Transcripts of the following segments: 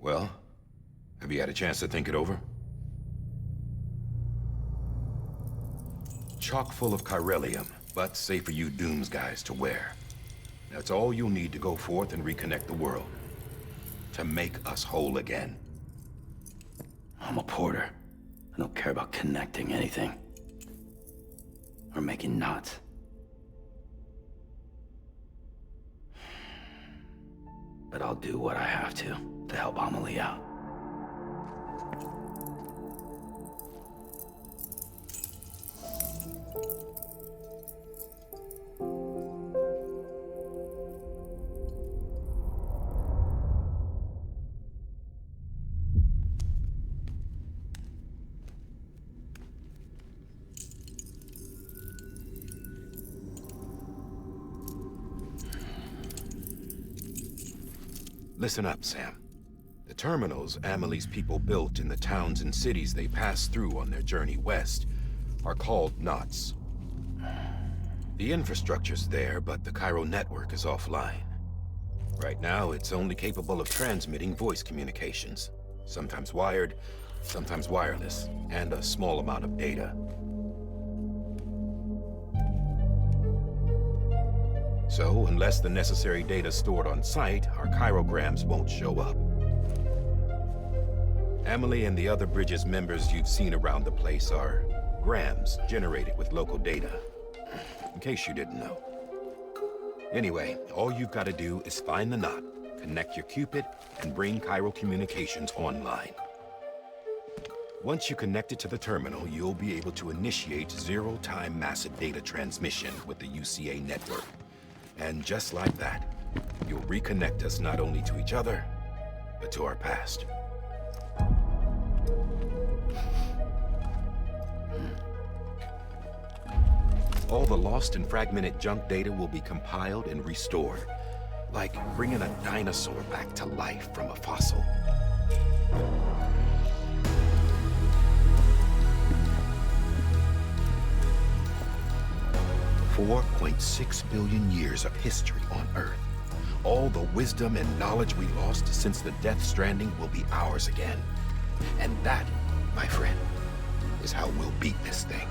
Well, have you had a chance to think it over? Chock full of chiralium, but safe for you Dooms guys to wear. That's all you'll need to go forth and reconnect the world. To make us whole again. I'm a porter. I don't care about connecting anything. Or making knots. But I'll do what I have to help Amelie out. Listen up, Sam. The terminals Amelie's people built in the towns and cities they passed through on their journey west are called knots. The infrastructure's there, but the Cairo network is offline. Right now, it's only capable of transmitting voice communications. Sometimes wired, sometimes wireless, and a small amount of data. So, unless the necessary data's stored on site, our chirograms won't show up. Amelie and the other Bridges members you've seen around the place are grams generated with local data. In case you didn't know. Anyway, all you've got to do is find the knot, connect your Cupid, and bring Cairo communications online. Once you connect it to the terminal, you'll be able to initiate zero-time massive data transmission with the UCA network. And just like that, you'll reconnect us not only to each other, but to our past. All the lost and fragmented junk data will be compiled and restored, like bringing a dinosaur back to life from a fossil. $4.6 billion years of history on Earth. All the wisdom and knowledge we lost since the Death Stranding will be ours again. And that, my friend, is how we'll beat this thing.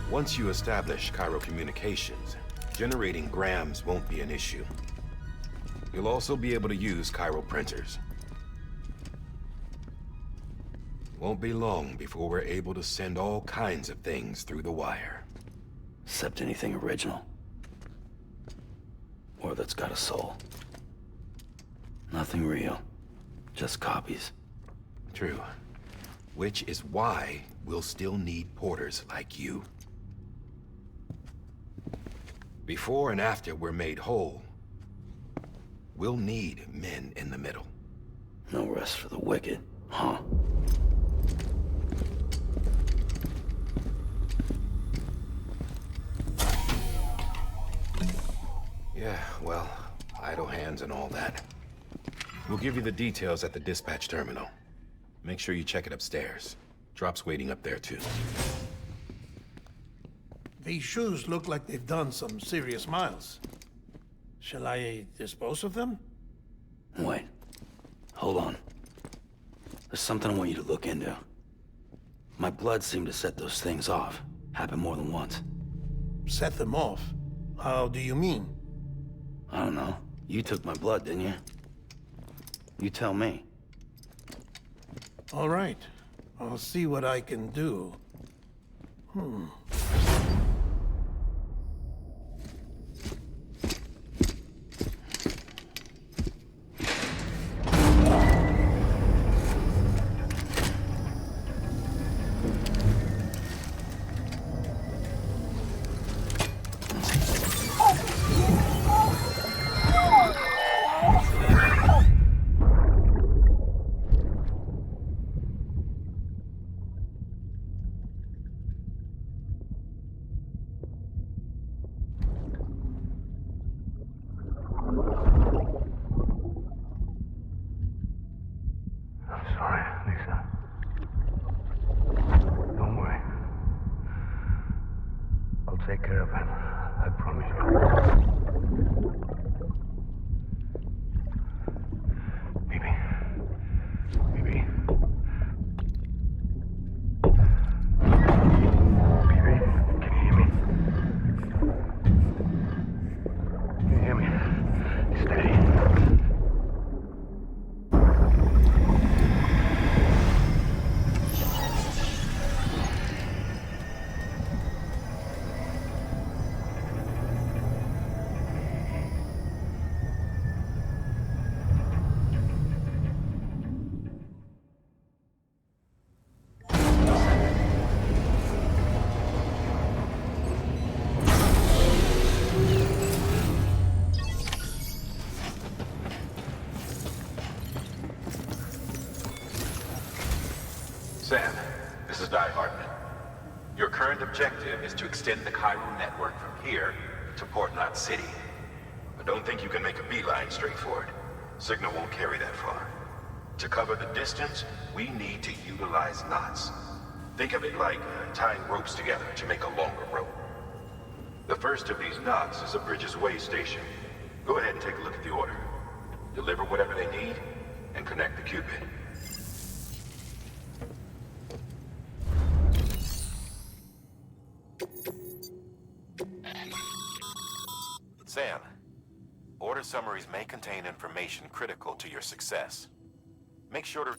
Once you establish Cairo communications, generating grams won't be an issue. You'll also be able to use Cairo printers. Won't be long before we're able to send all kinds of things through the wire. Except anything original. Or that's got a soul. Nothing real. Just copies. True. Which is why we'll still need porters like you. Before and after we're made whole, we'll need men in the middle. No rest for the wicked, huh? Yeah, well, idle hands and all that. We'll give you the details at the dispatch terminal. Make sure you check it upstairs. Drop's waiting up there, too. These shoes look like they've done some serious miles. Shall I dispose of them? Wait. Hold on. There's something I want you to look into. My blood seemed to set those things off. Happened more than once. Set them off? How do you mean? I don't know. You took my blood, didn't you? You tell me. All right. I'll see what I can do. Sam, this is Di Hartman. Your current objective is to extend the Cairo network from here to Port Knot City. I don't think you can make a beeline straight for it. Signal won't carry that far. To cover the distance, we need to utilize knots. Think of it like tying ropes together to make a longer rope. The first of these knots is a Bridges way station. Go ahead and take a look at the order. Deliver whatever they need, and connect the Cupid. Sam, order summaries may contain information critical to your success. Make sure to...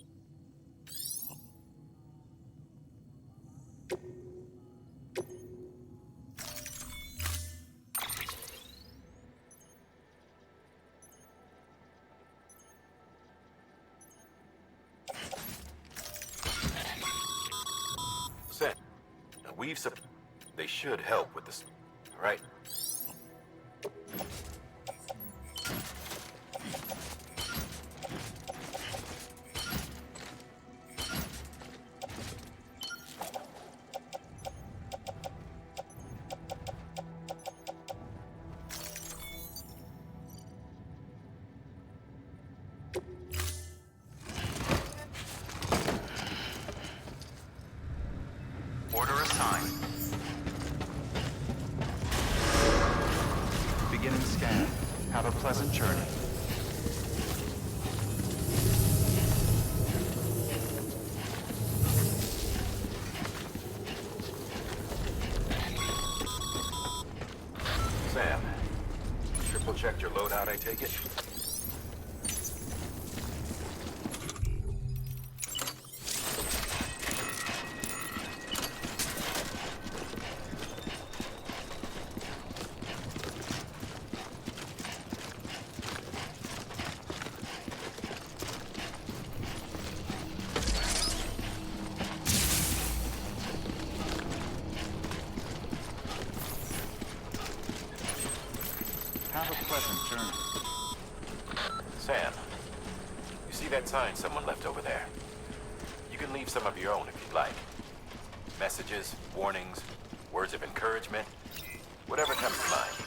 Sam, they should help with this, right? Order assigned. Beginning scan. Have a pleasant journey. Sam, triple checked your loadout, I take it? Have a pleasant journey. Sam, you see that sign someone left over there? You can leave some of your own if you'd like. Messages, warnings, words of encouragement, whatever comes to mind.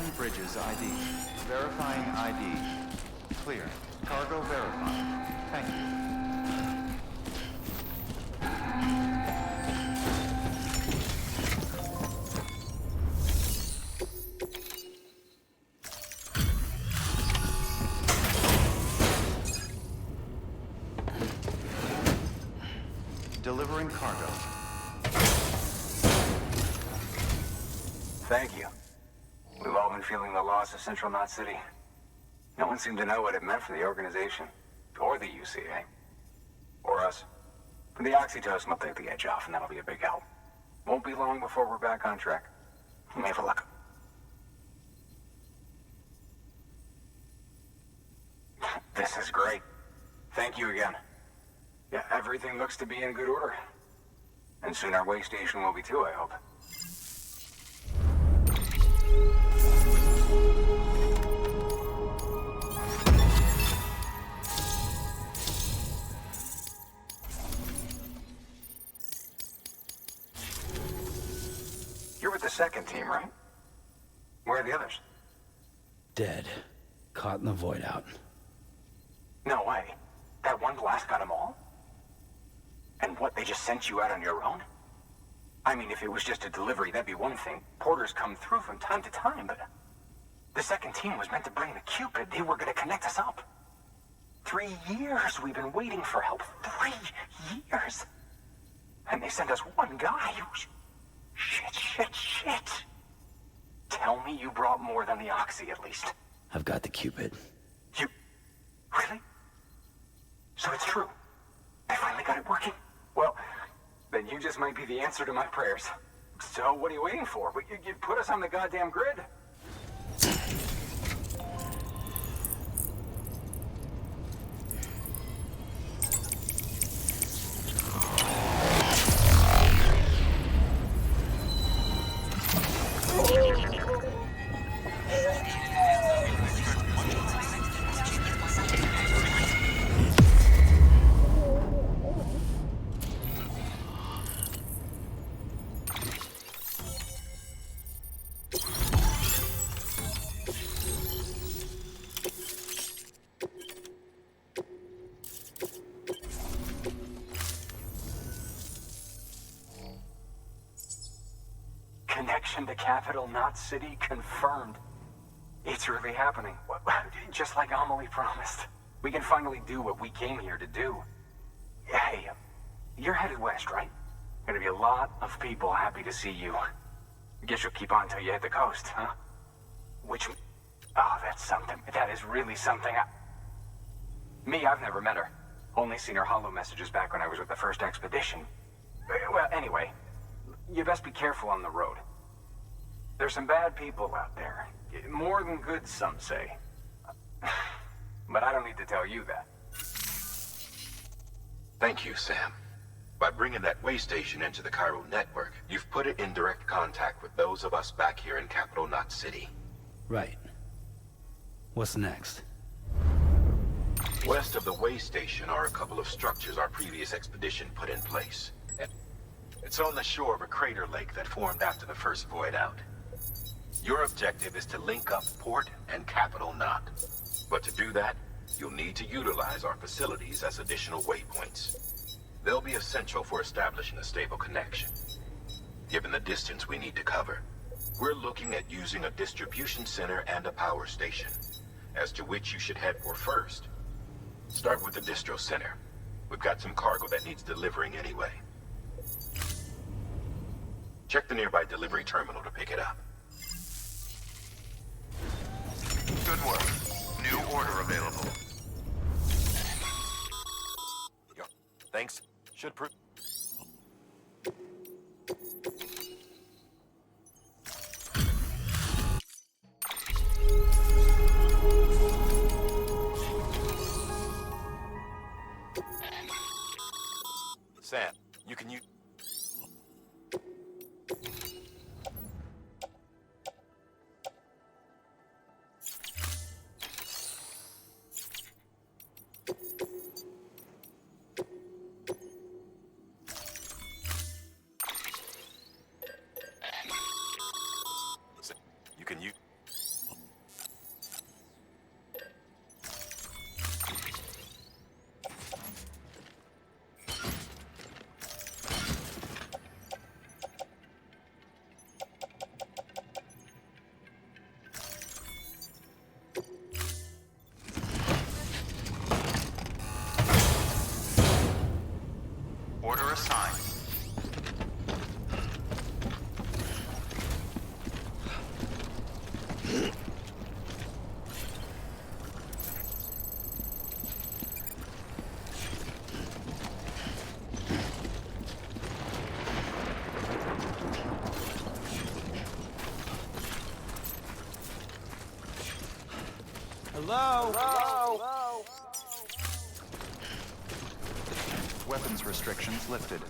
Scanning Bridges ID. Verifying ID. Clear. Cargo verified. Thank you. Delivering cargo. Thank you. We've all been feeling the loss of Central Knot City. No one seemed to know what it meant for the organization, or the UCA, or us. But the oxytocin will take the edge off, and that'll be a big help. Won't be long before we're back on track. You may have a look. This is great. Thank you again. Yeah, everything looks to be in good order. And soon our way station will be too, I hope. You're with the second team, right? Where are the others? Dead. Caught in the void out. No way. That one blast got them all? And what, they just sent you out on your own? I mean, if it was just a delivery, that'd be one thing. Porters come through from time to time, but... The second team was meant to bring the Cupid. They were gonna connect us up. 3 years we've been waiting for help. 3 years! And they sent us one guy. Shit. Tell me you brought more than the Oxy, at least. I've got the Cupid. You... Really? So it's true. I finally got it working. Well, then you just might be the answer to my prayers. So what are you waiting for? You put us on the goddamn grid. Connection to Capital Knot City confirmed. It's really happening. Just like Amelie promised. We can finally do what we came here to do. Hey, you're headed west, right? Gonna be a lot of people happy to see you. Guess you'll keep on till you hit the coast, huh? Which... Oh, that's something. That is really something. Me, I've never met her. Only seen her holo messages back when I was with the first expedition. Well, anyway, you best be careful on the road. There's some bad people out there. More than good, some say. But I don't need to tell you that. Thank you, Sam. By bringing that way station into the Cairo network, you've put it in direct contact with those of us back here in Capital Knot City. Right. What's next? West of the way station are a couple of structures our previous expedition put in place. It's on the shore of a crater lake that formed after the first void out. Your objective is to link up Port and Capital Knot. But to do that, you'll need to utilize our facilities as additional waypoints. They'll be essential for establishing a stable connection. Given the distance we need to cover, we're looking at using a distribution center and a power station, as to which you should head for first. Start with the distro center. We've got some cargo that needs delivering anyway. Check the nearby delivery terminal to pick it up. Good work. New order available. Thanks. Should prove... Sam, you can use... Weapons restrictions lifted.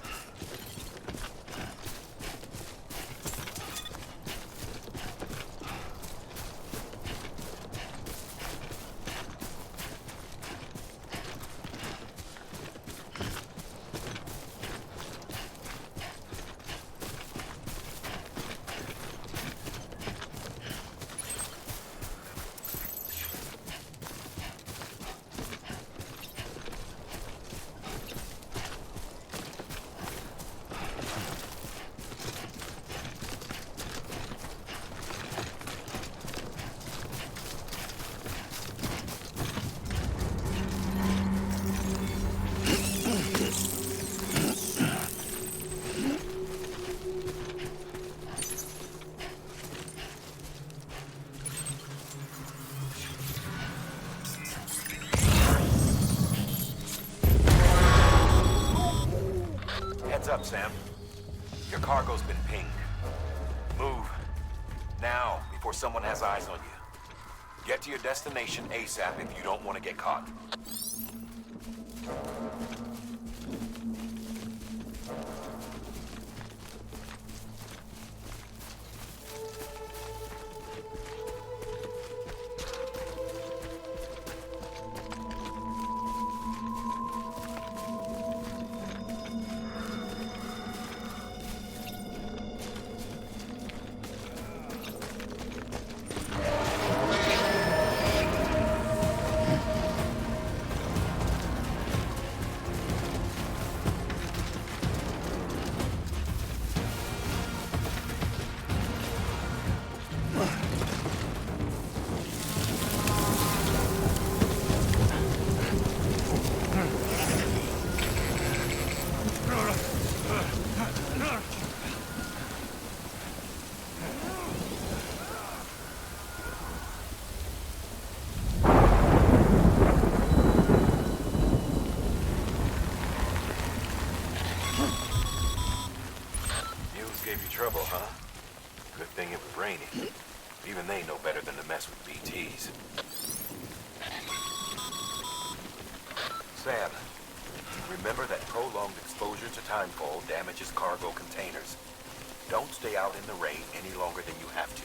Heads up, Sam. Your cargo's been pinged. Move. Now, before someone has eyes on you. Get to your destination ASAP if you don't want to get caught. Gave you trouble, huh? Good thing it was raining. Even they know better than to mess with BTs. Sam, remember that prolonged exposure to timefall damages cargo containers. Don't stay out in the rain any longer than you have to.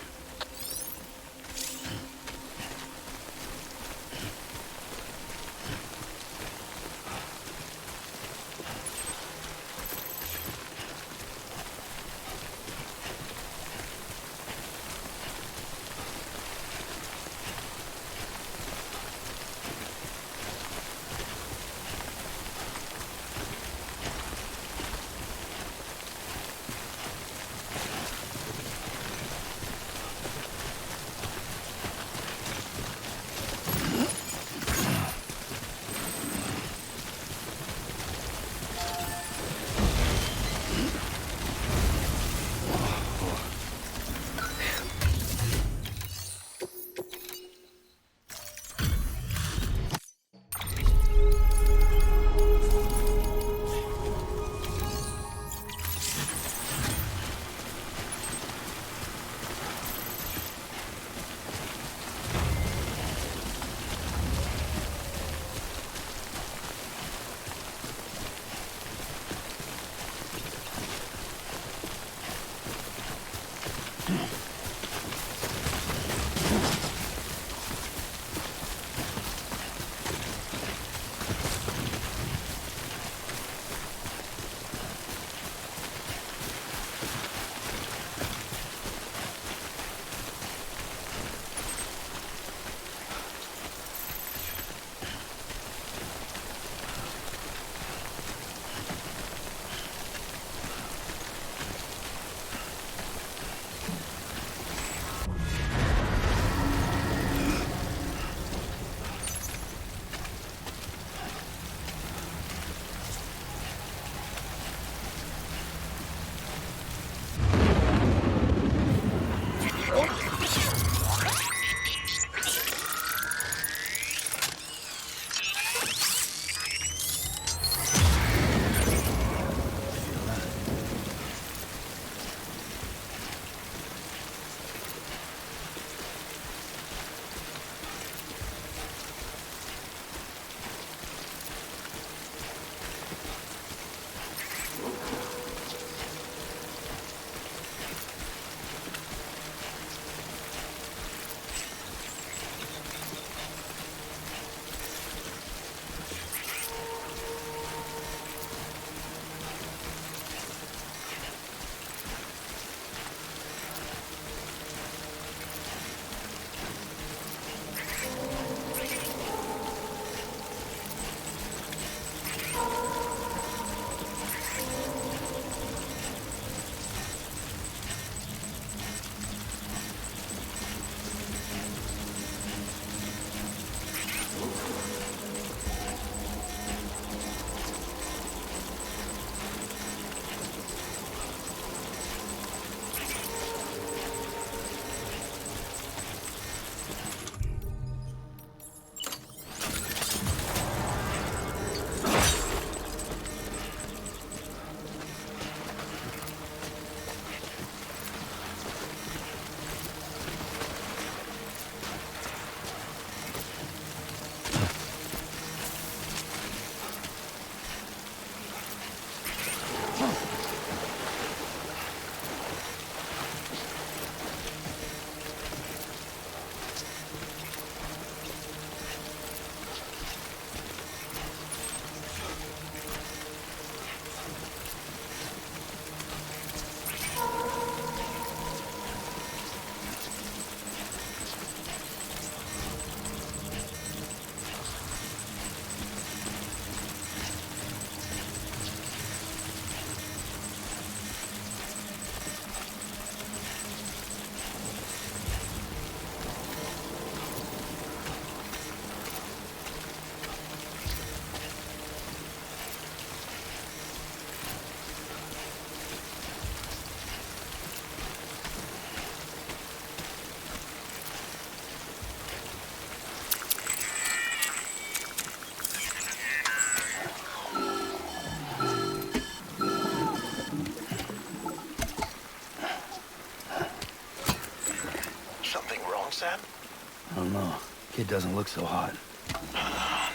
I don't know. Kid doesn't look so hot.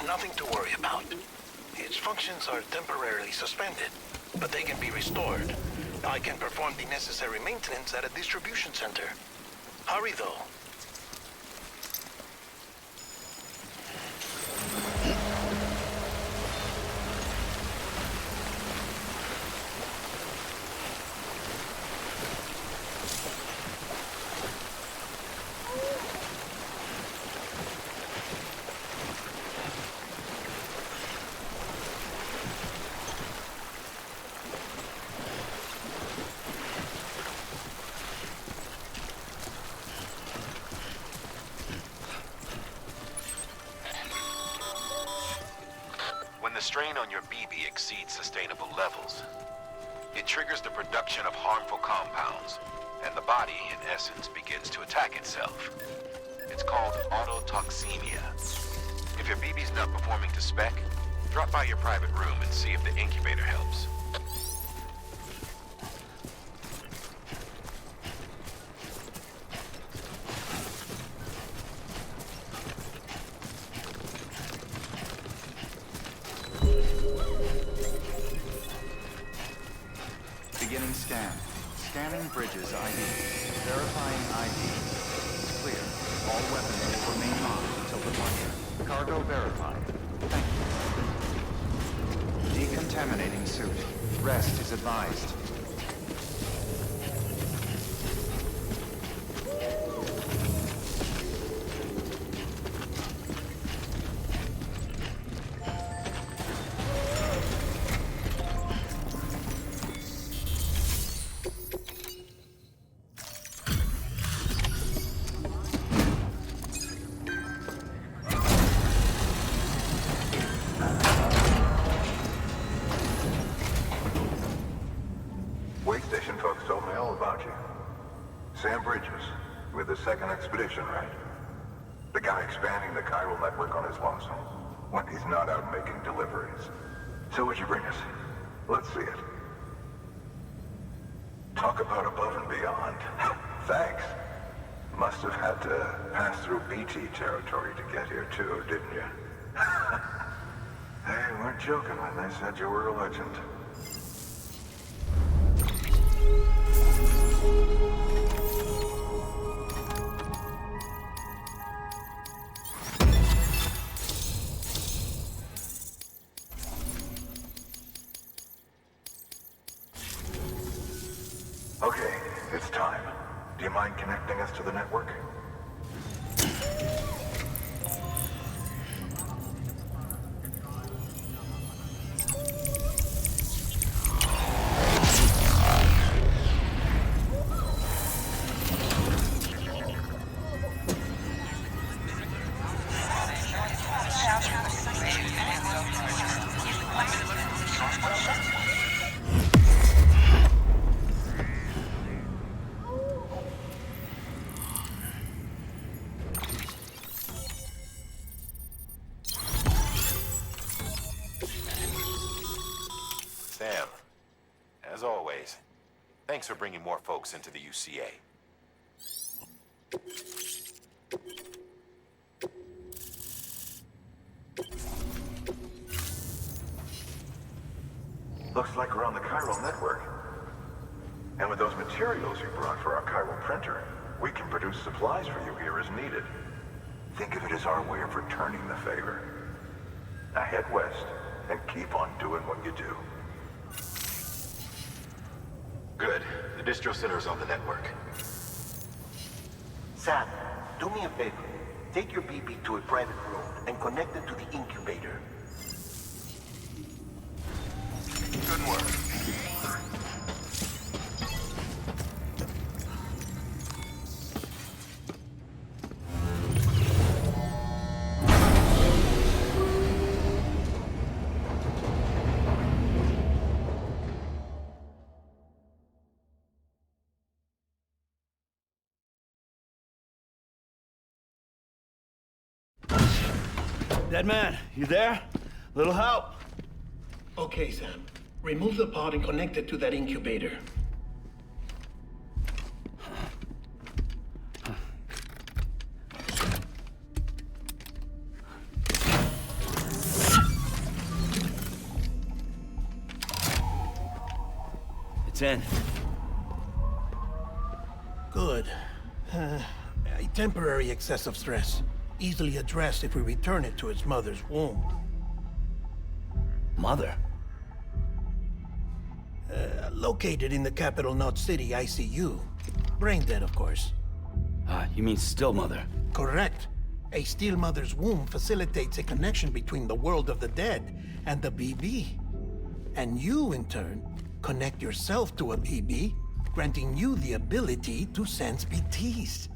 Nothing to worry about. Its functions are temporarily suspended, but they can be restored. I can perform the necessary maintenance at a distribution center. Hurry, though. When the strain on your BB exceeds sustainable levels, it triggers the production of harmful compounds, and the body, in essence, begins to attack itself. It's called autotoxemia. If your BB's not performing to spec, drop by your private room and see if the incubator helps. Beginning scan. Scanning bridges ID. Verifying ID. Clear. All weapons will remain locked until departure. Cargo verified. Thank you. Decontaminating suit. Rest is advised. Station folks told me all about you. Sam Bridges, with the second expedition, right? The guy expanding the chiral network on his lonesome, when he's not out making deliveries. So what'd you bring us? Let's see it. Talk about above and beyond. Thanks. Must have had to pass through BT territory to get here too, didn't you? They weren't joking when they said you were a legend. Okay, it's time. Do you mind connecting us to the network? Sam, as always, thanks for bringing more folks into the UCA. Looks like we're on the chiral network. And with those materials you brought for our chiral printer, we can produce supplies for you here as needed. Think of it as our way of returning the favor. Now head west and keep on doing what you do. Good. The distro center is on the network. Sam, do me a favor. Take your BB to a private room and connect it to the incubator. Good work. Dead man, you there? Little help? Okay, Sam. Remove the pod and connect it to that incubator. It's in. Good. A temporary excess of stress. Easily addressed if we return it to its mother's womb. Mother? Located in the capital Knot City ICU. Brain dead, of course. You mean still mother? Correct. A still mother's womb facilitates a connection between the world of the dead and the BB. And you, in turn, connect yourself to a BB, granting you the ability to sense BTs.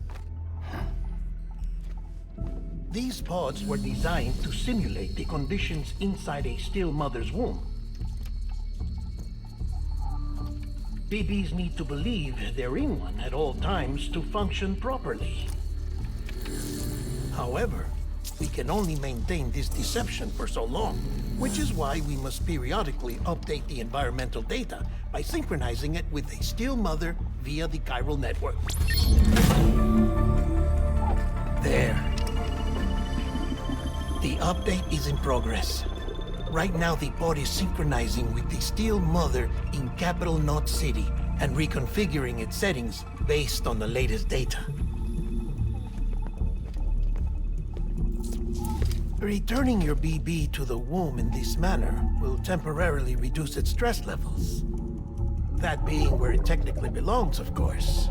These pods were designed to simulate the conditions inside a still mother's womb. BBs need to believe they're in one at all times to function properly. However, we can only maintain this deception for so long, which is why we must periodically update the environmental data by synchronizing it with a still mother via the chiral network. There. The update is in progress. Right now, the pod is synchronizing with the still mother in capital Knot City and reconfiguring its settings based on the latest data. Returning your BB to the womb in this manner will temporarily reduce its stress levels. That being where it technically belongs, of course.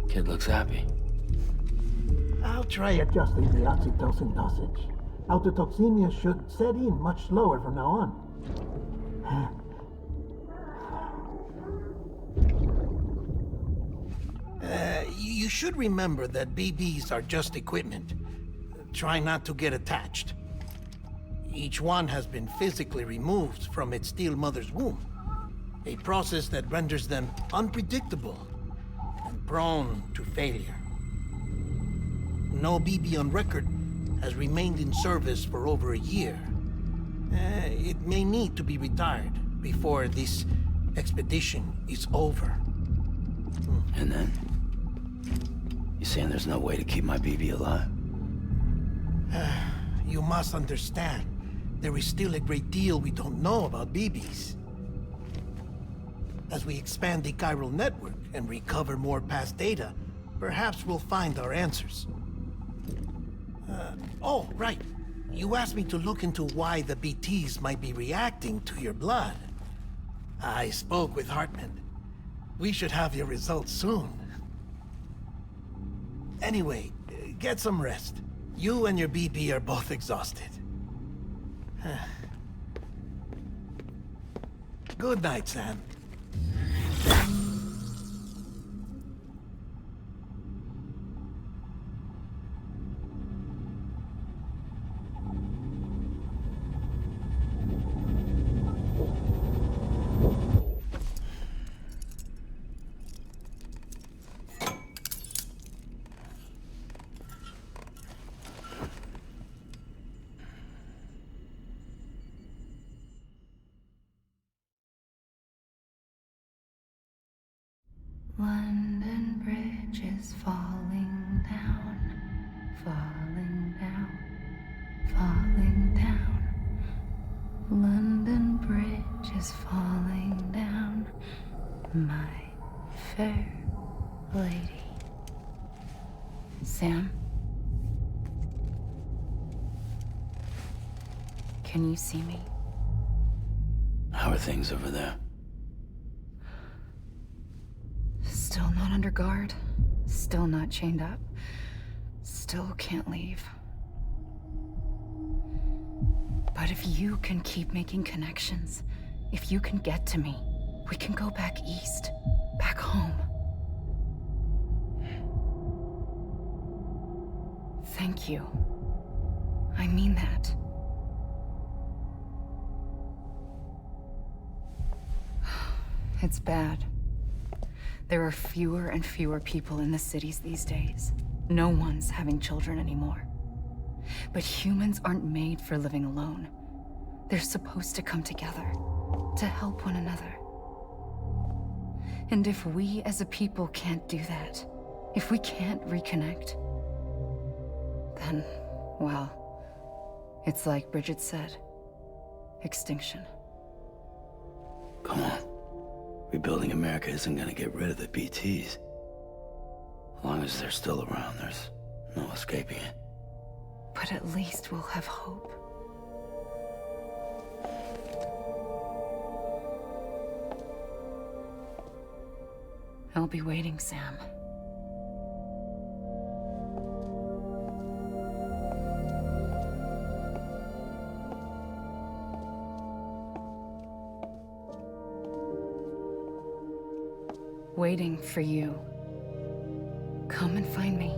Kid looks happy. I'll try adjusting the oxytocin dosage. Autotoxemia should set in much slower from now on. You should remember that BBs are just equipment. Try not to get attached. Each one has been physically removed from its still mother's womb. A process that renders them unpredictable and prone to failure. No BB on record has remained in service for over a year. It may need to be retired before this expedition is over. And then? You saying there's no way to keep my BB alive? You must understand, there is still a great deal we don't know about BBs. As we expand the chiral network and recover more past data, perhaps we'll find our answers. Oh, right. You asked me to look into why the BTs might be reacting to your blood. I spoke with Hartman. We should have your results soon. Anyway, get some rest. You and your BB are both exhausted. Good night, Sam. London Bridge is falling down, falling down, falling down. London Bridge is falling down, my fair lady. Sam? Can you see me? How are things over there? Still not under guard, still not chained up, still can't leave. But if you can keep making connections, if you can get to me, we can go back east, back home. Thank you. I mean that. It's bad. There are fewer and fewer people in the cities these days. No one's having children anymore. But humans aren't made for living alone. They're supposed to come together, to help one another. And if we as a people can't do that, if we can't reconnect, then, well, it's like Bridget said. extinction. Come on. Rebuilding America isn't gonna get rid of the BTs. As long as they're still around, there's no escaping it. But at least we'll have hope. I'll be waiting, Sam. Waiting for you. Come and find me.